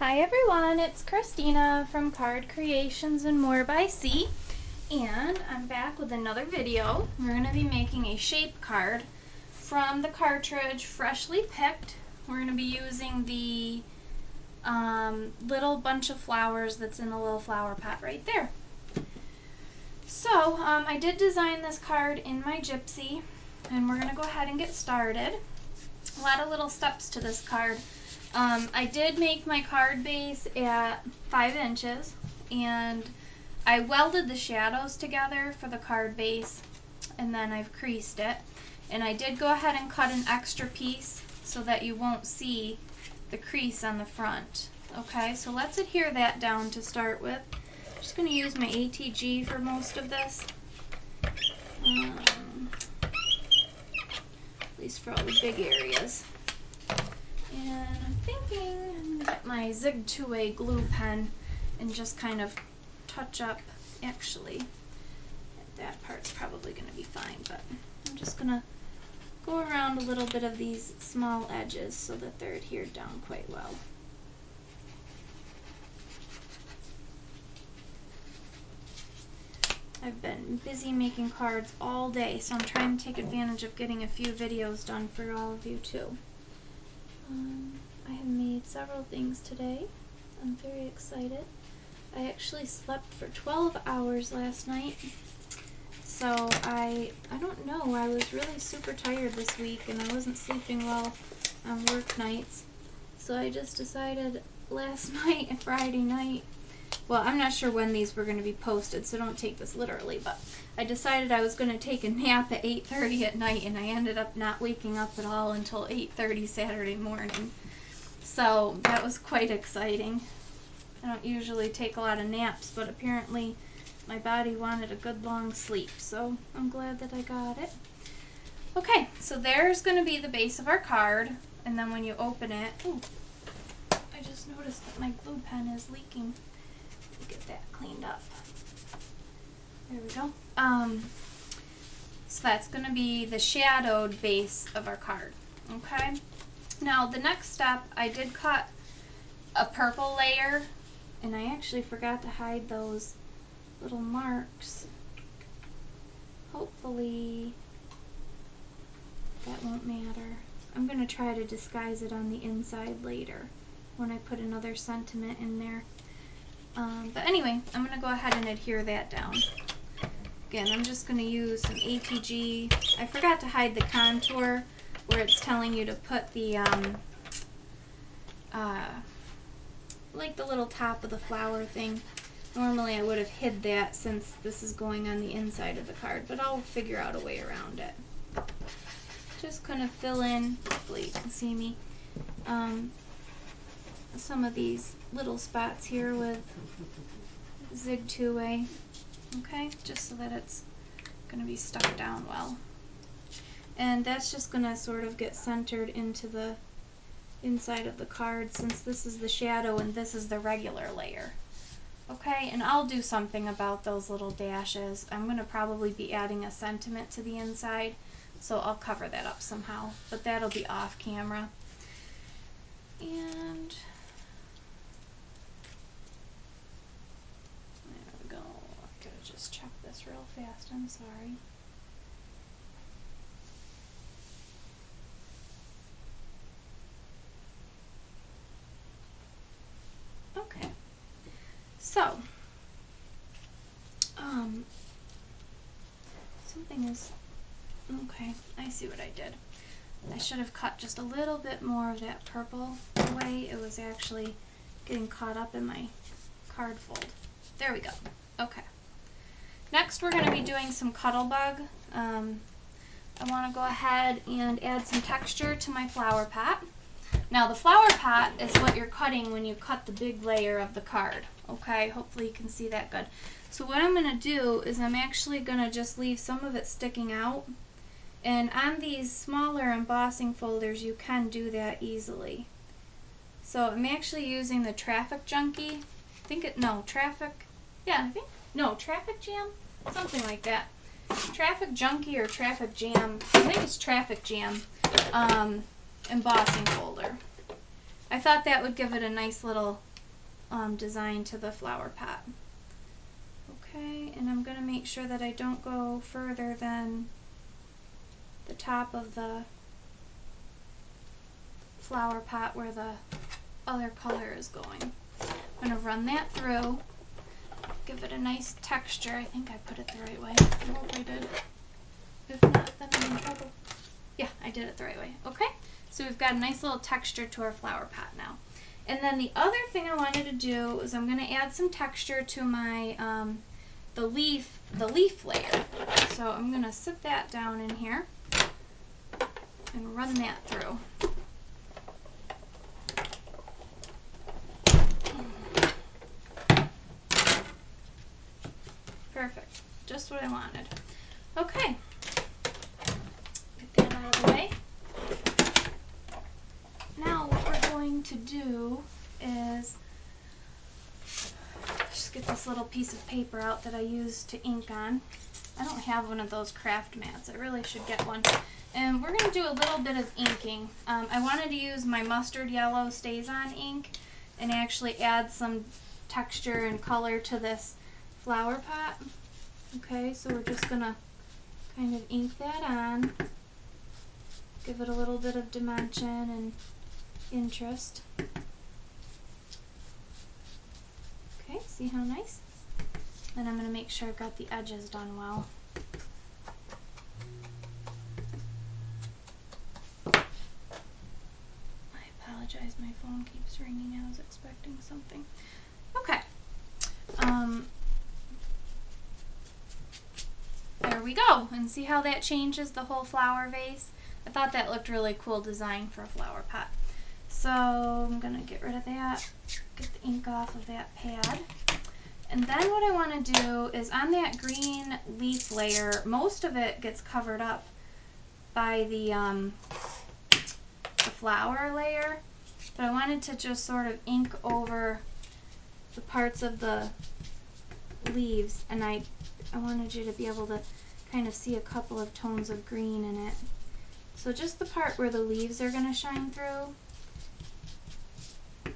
Hi everyone, it's Christina from Card Creations and More by C, and I'm back with another video. We're going to be making a shape card from the cartridge Freshly Picked. We're going to be using the little bunch of flowers that's in the little flower pot right there. So I did design this card in my Gypsy, and we're going to go ahead and get started. A lot of little steps to this card. I did make my card base at 5 inches, and I welded the shadows together for the card base, and then I've creased it. And I did go ahead and cut an extra piece so that you won't see the crease on the front. Okay, so let's adhere that down to start with. I'm just going to use my ATG for most of this. At least for all the big areas. And I'm thinking I'm going to get my Zig 2A glue pen and just kind of touch up. Actually, that part's probably going to be fine, but I'm just going to go around a little bit of these small edges so that they're adhered down quite well. I've been busy making cards all day, so I'm trying to take advantage of getting a few videos done for all of you too. I have made several things today. I'm very excited. I actually slept for 12 hours last night, so I don't know, I was really super tired this week and I wasn't sleeping well on work nights, so I just decided last night, Friday night, well, I'm not sure when these were going to be posted, so don't take this literally, but I decided I was going to take a nap at 8:30 at night, and I ended up not waking up at all until 8:30 Saturday morning. So that was quite exciting. I don't usually take a lot of naps, but apparently my body wanted a good long sleep, so I'm glad that I got it. Okay, so there's going to be the base of our card, and then when you open it, ooh, I just noticed that my glue pen is leaking. Get that cleaned up. There we go. So that's going to be the shadowed base of our card. Okay. Now the next step, I did cut a purple layer, and I actually forgot to hide those little marks. Hopefully that won't matter. I'm going to try to disguise it on the inside later when I put another sentiment in there. But anyway, I'm going to go ahead and adhere that down. Again, I'm just going to use some ATG. I forgot to hide the contour where it's telling you to put the, like the little top of the flower thing. Normally I would have hid that since this is going on the inside of the card, but I'll figure out a way around it. Just kind of fill in, hopefully you can see me, some of these little spots here with Zig 2A. Okay, just so that it's going to be stuck down well. And that's just going to sort of get centered into the inside of the card, since this is the shadow and this is the regular layer. Okay, and I'll do something about those little dashes. I'm going to probably be adding a sentiment to the inside, so I'll cover that up somehow, but that'll be off camera. And there we go. I've got to just check this real fast, I'm sorry. Okay, so something is, okay, I see what I did. I should have cut just a little bit more of that purple away. It was actually getting caught up in my card fold. There we go. Okay. Next we're going to be doing some Cuttlebug. I want to go ahead and add some texture to my flower pot. Now the flower pot is what you're cutting when you cut the big layer of the card. Okay, hopefully you can see that good. So what I'm going to do is I'm actually going to just leave some of it sticking out. And on these smaller embossing folders you can do that easily. So I'm actually using the Traffic Junkie. Traffic Jam? Something like that. Traffic Junkie or Traffic Jam, I think it's Traffic Jam embossing folder. I I thought that would give it a nice little design to the flower pot. Okay, and I'm going to make sure that I don't go further than the top of the flower pot where the other color is going. I'm going to run that through, give it a nice texture. I think I put it the right way. I hope I did. If not, then I'm in trouble. Yeah, I did it the right way. Okay, so we've got a nice little texture to our flower pot now. And then the other thing I wanted to do is I'm going to add some texture to my the leaf layer. So I'm going to sit that down in here and run that through. Perfect, just what I wanted. Okay, get that out of the way. Now what we're going to do is just get this little piece of paper out that I use to ink on. I don't have one of those craft mats. I really should get one. And we're going to do a little bit of inking. I wanted to use my mustard yellow Stays On ink and actually add some texture and color to this flower pot. Okay, so we're just going to kind of ink that on, give it a little bit of dimension and interest. Okay, see how nice? Then I'm going to make sure I've got the edges done well. I apologize, my phone keeps ringing. I was expecting something. Okay. There we go. And see how that changes the whole flower vase? I thought that looked really cool design for a flower pot. So I'm going to get rid of that, get the ink off of that pad. And then what I want to do is on that green leaf layer, most of it gets covered up by the flower layer, but I wanted to just sort of ink over the parts of the leaves, and I wanted you to be able to kind of see a couple of tones of green in it. So just the part where the leaves are going to shine through, I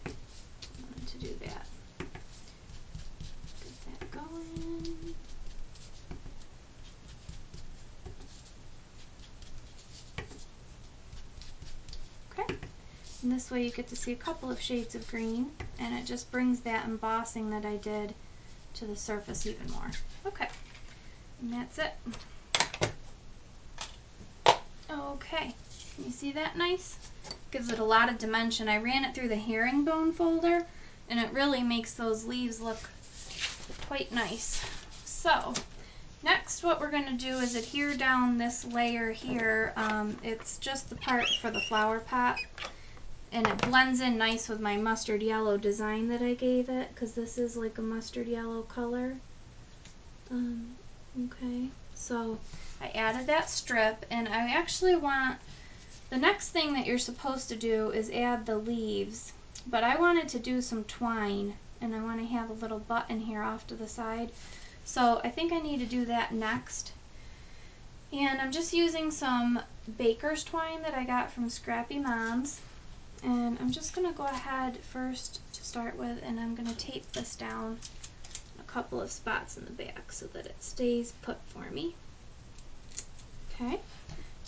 wanted to do that. Get that going. Okay, and this way you get to see a couple of shades of green, and it just brings that embossing that I did to the surface even more. Okay, and that's it. Okay, can you see that nice? Gives it a lot of dimension. I ran it through the herringbone folder, and it really makes those leaves look quite nice. So next what we're going to do is adhere down this layer here. It's just the part for the flower pot, and it blends in nice with my mustard yellow design that I gave it, because this is like a mustard yellow color. Okay, so I added that strip, and I actually want, the next thing that you're supposed to do is add the leaves, but I wanted to do some twine, and I want to have a little button here off to the side. So I think I need to do that next. And I'm just using some baker's twine that I got from Scrappy Moms. And I'm just going to go ahead first to start with, and I'm going to tape this down a couple of spots in the back so that it stays put for me. Okay,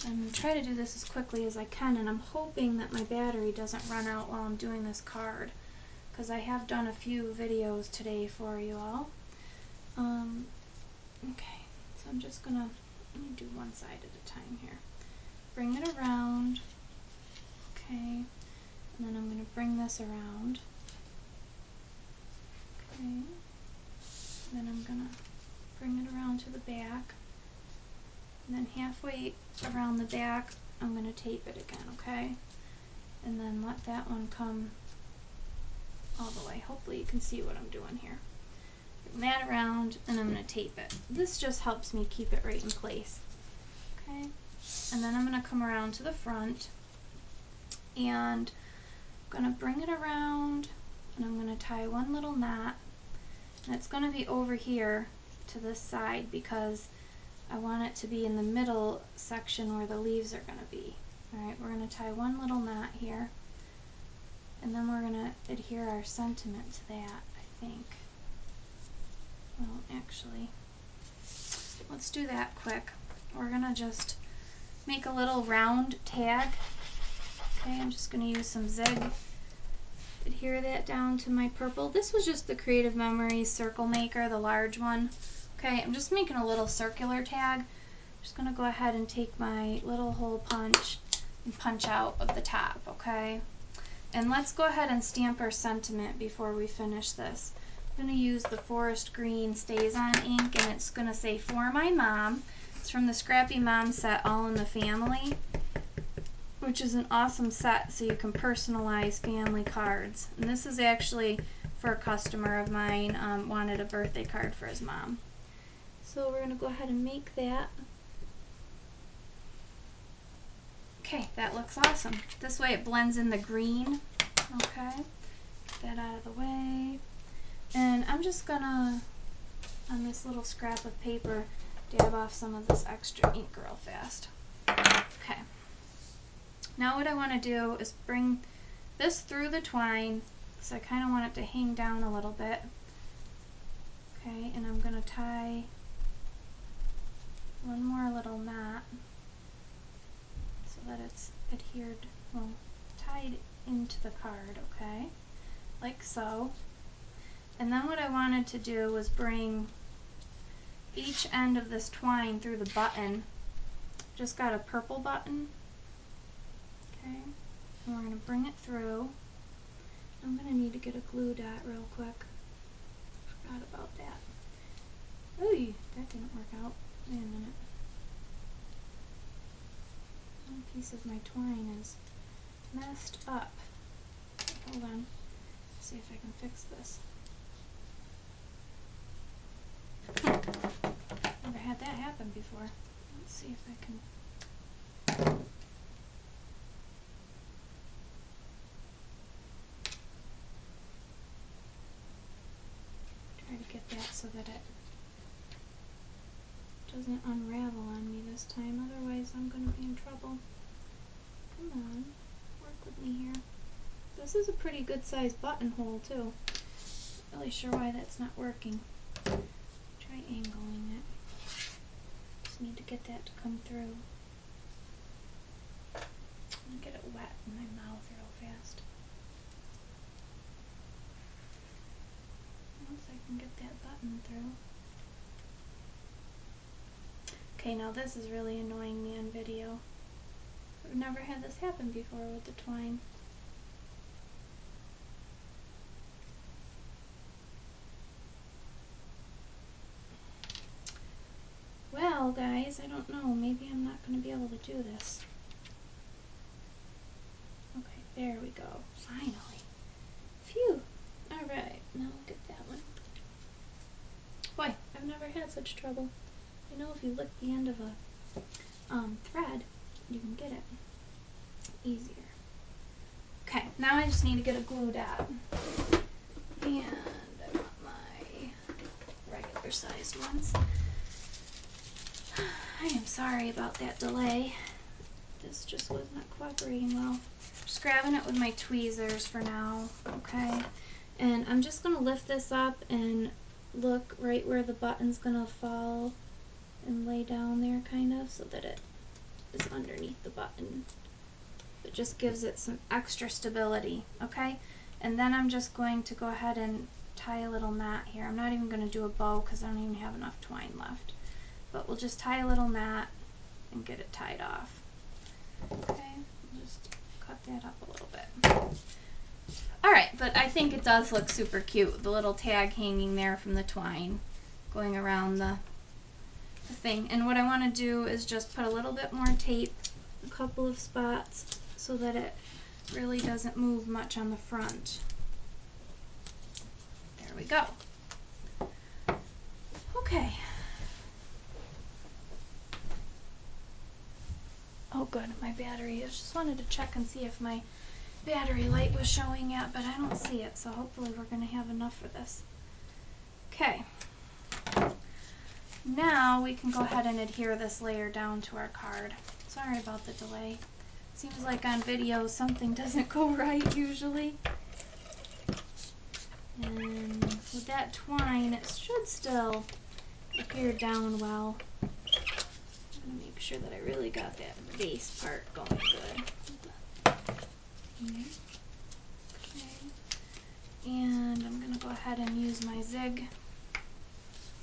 I'm going to try to do this as quickly as I can, and I'm hoping that my battery doesn't run out while I'm doing this card, because I have done a few videos today for you all. Okay, so I'm just going to, let me do one side at a time here. Bring it around. Okay, and then I'm going to bring this around. Okay, and then I'm going to bring it around to the back. And then halfway around the back, I'm going to tape it again, okay? And then let that one come all the way. Hopefully you can see what I'm doing here. Bring that around, and I'm going to tape it. This just helps me keep it right in place. Okay? And then I'm going to come around to the front, and I'm going to bring it around, and I'm going to tie one little knot. And it's going to be over here to this side because I want it to be in the middle section where the leaves are going to be. Alright, we're going to tie one little knot here, And then we're going to adhere our sentiment to that, I think. Well, actually, let's do that quick. We're going to just make a little round tag. Okay, I'm just going to use some zig. Adhere that down to my purple. This was just the Creative Memories Circle Maker, the large one. Okay, I'm just making a little circular tag. I'm just going to go ahead and take my little hole punch and punch out of the top, okay? And let's go ahead and stamp our sentiment before we finish this. I'm going to use the Forest Green Stays On ink, and it's going to say, "For my mom." It's from the Scrappy Mom set, All in the Family, which is an awesome set so you can personalize family cards. And this is actually for a customer of mine, wanted a birthday card for his mom. So we're going to go ahead and make that. Okay, that looks awesome. This way it blends in the green. Okay, get that out of the way. And I'm just gonna, on this little scrap of paper, dab off some of this extra ink real fast. Okay. Now what I want to do is bring this through the twine, because I kind of want it to hang down a little bit. Okay, and I'm going to tie one more little knot so that it's adhered, well, tied into the card, okay, like so. And then what I wanted to do was bring each end of this twine through the button. Just got a purple button, okay, and we're going to bring it through. I'm going to need to get a glue dot real quick. Forgot about that. Ooh, that didn't work out. Wait a minute. One piece of my twine is messed up. Okay, hold on. Let's see if I can fix this. Never had that happen before. Let's see if I can. Try to get that so that it doesn't unravel on me this time. Otherwise, I'm going to be in trouble. Come on, work with me here. This is a pretty good sized buttonhole too. Not really sure why that's not working. Try angling it. Just need to get that to come through. I'm gonna get it wet in my mouth real fast. Once I can get that button through. Okay, now this is really annoying me on video. I've never had this happen before with the twine. Well, guys, I don't know. Maybe I'm not going to be able to do this. Okay, there we go. Finally. Phew. Alright, now look at that one. Boy, I've never had such trouble. I know if you lick the end of a thread, you can get it easier. Okay, now I just need to get a glue dot. And I want my regular sized ones. I am sorry about that delay. This just was not cooperating well. Just grabbing it with my tweezers for now, okay? And I'm just going to lift this up and look right where the button's going to fall and lay down there kind of so that it is underneath the button. It just gives it some extra stability, okay? And then I'm just going to go ahead and tie a little knot here. I'm not even going to do a bow because I don't even have enough twine left. But we'll just tie a little knot and get it tied off. Okay, just cut that up a little bit. Alright, but I think it does look super cute. The little tag hanging there from the twine going around the thing. And what I want to do is just put a little bit more tape, a couple of spots, so that it really doesn't move much on the front. There we go. Okay. Oh good, my battery. I just wanted to check and see if my battery light was showing yet, but I don't see it, so hopefully we're going to have enough for this. Okay. Now we can go ahead and adhere this layer down to our card. Sorry about the delay. Seems like on video something doesn't go right usually. And with that twine, it should still adhere down well. I'm going to make sure that I really got that base part going good. Okay. And I'm going to go ahead and use my zig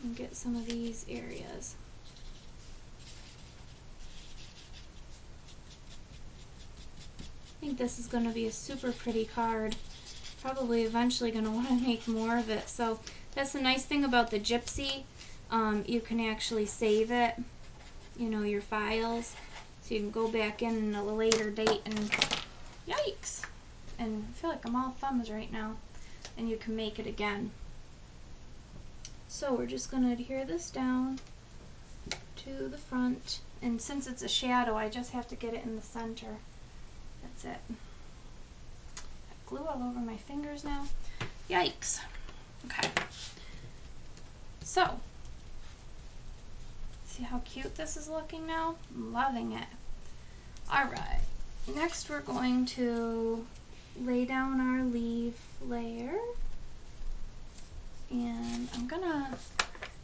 and get some of these areas. I think this is going to be a super pretty card. Probably eventually going to want to make more of it. So that's the nice thing about the Gypsy. You can actually save it, you know, your files. So you can go back in a later date and, yikes! And I feel like I'm all thumbs right now. And you can make it again. So we're just going to adhere this down to the front. And since it's a shadow, I just have to get it in the center. That's it. Got glue all over my fingers now. Yikes. Okay. So, see how cute this is looking now? I'm loving it. Alright. Next we're going to lay down our leaf layer. And I'm gonna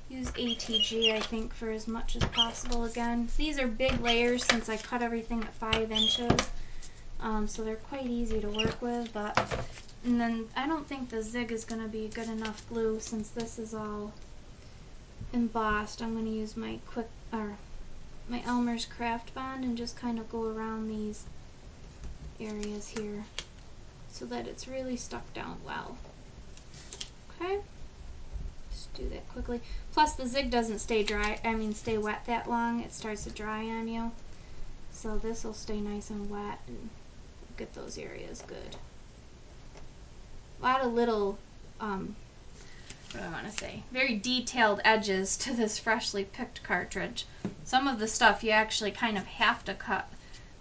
use ATG, I think, for as much as possible again. These are big layers since I cut everything at 5 inches. So they're quite easy to work with, and then I don't think the zig is going to be good enough glue since this is all embossed. I'm going to use my my Elmer's Craft Bond and just kind of go around these areas here so that it's really stuck down well. Okay, just do that quickly. Plus the zig doesn't stay stay wet that long. It starts to dry on you. So this will stay nice and wet and get those areas good. A lot of little, what do I want to say, very detailed edges to this freshly picked cartridge. Some of the stuff you actually kind of have to cut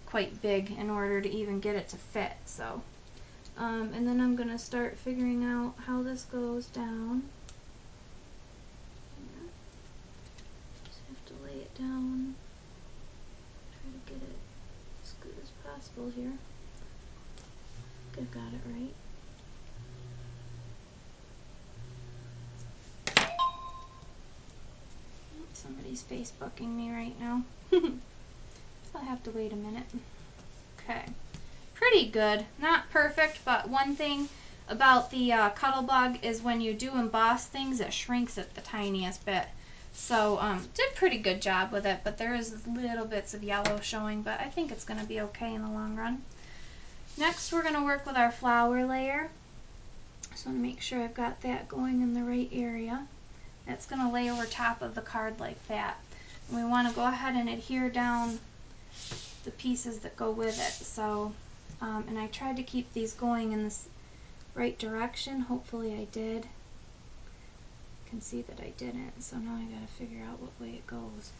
quite big in order to even get it to fit. So, and then I'm going to start figuring out how this goes down. Just have to lay it down. Try to get it as good as possible here. I think I got it right. Somebody's Facebooking me right now. I'll have to wait a minute. Okay. Pretty good. Not perfect, but one thing about the Cuttlebug is when you do emboss things, it shrinks it the tiniest bit. So, did a pretty good job with it, but there is little bits of yellow showing, but I think it's going to be okay in the long run. Next, we're going to work with our flower layer. So, make sure I've got that going in the right area. That's going to lay over top of the card like that. And we want to go ahead and adhere down the pieces that go with it. So, and I tried to keep these going in this right direction. Hopefully I did. You can see that I didn't, so now I got to figure out what way it goes.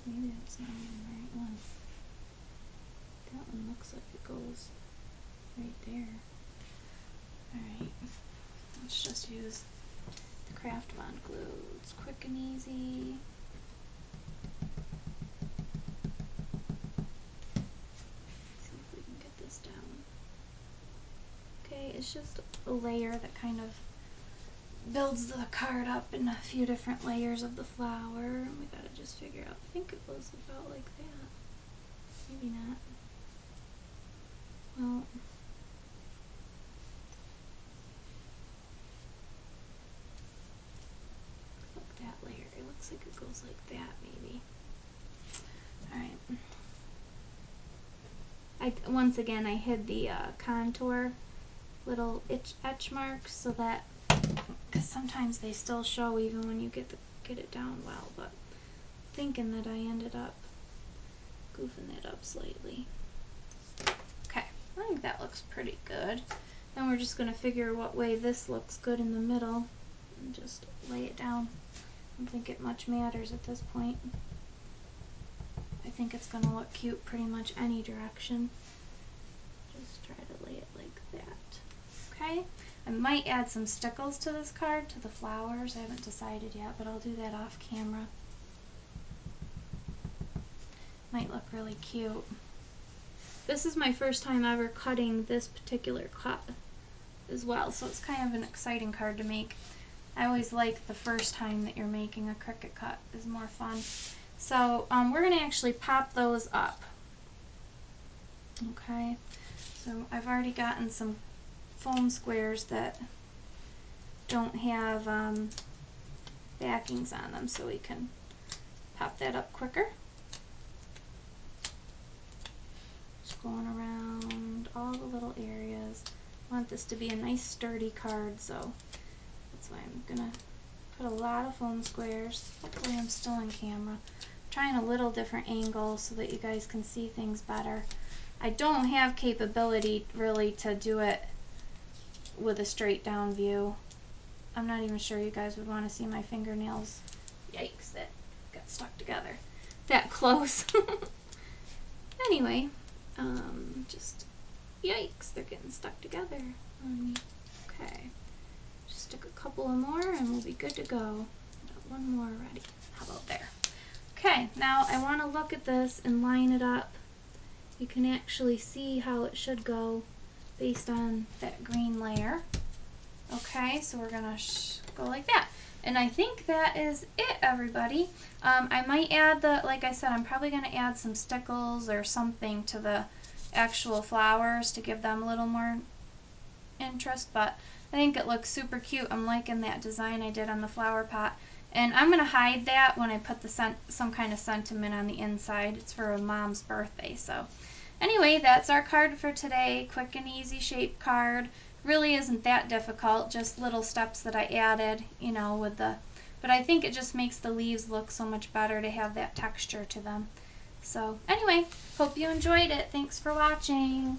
Maybe that's not even the right one. That one looks like it goes right there. Alright, let's just use the Craft Bond glue. It's quick and easy. See if we can get this down. Okay, it's just a layer that kind of builds the card up in a few different layers of the flower. And we gotta just figure out, I think it goes about like that. Maybe not. Well, look that layer. It looks like it goes like that, maybe. Alright. Once again, I hid the contour little etch marks so that, because sometimes they still show even when you get it down well, but thinking that I ended up goofing that up slightly. Okay, I think that looks pretty good. Then we're just going to figure what way this looks good in the middle and just lay it down. I don't think it much matters at this point. I think it's going to look cute pretty much any direction. Just try to lay it like that. Okay, I might add some stickles to this card, to the flowers. I haven't decided yet, but I'll do that off camera. Might look really cute. this is my first time ever cutting this particular cut as well, so it's kind of an exciting card to make. I always like the first time that you're making a Cricut cut is more fun. So we're going to actually pop those up. Okay, so I've already gotten some foam squares that don't have backings on them, so we can pop that up quicker. Just going around all the little areas. I want this to be a nice sturdy card, so that's why I'm gonna put a lot of foam squares. Hopefully I'm still on camera. I'm trying a little different angle so that you guys can see things better. I don't have capability really to do it with a straight down view. I'm not even sure you guys would want to see my fingernails. Yikes, that got stuck together that close. Anyway, just yikes, they're getting stuck together on me. Okay, just stick a couple of more and we'll be good to go. Got one more ready. How about there? Okay, now I want to look at this and line it up. You can actually see how it should go based on that green layer. Okay, so we're gonna go like that. And I think that is it, everybody. I might add like I said, I'm probably gonna add some stickles or something to the actual flowers to give them a little more interest, but I think it looks super cute. I'm liking that design I did on the flower pot. And I'm gonna hide that when I put the some kind of sentiment on the inside. It's for a mom's birthday, so. Anyway, that's our card for today. Quick and easy shape card. Really isn't that difficult, just little steps that I added, you know, with the, but I think it just makes the leaves look so much better to have that texture to them. So anyway, hope you enjoyed it. Thanks for watching.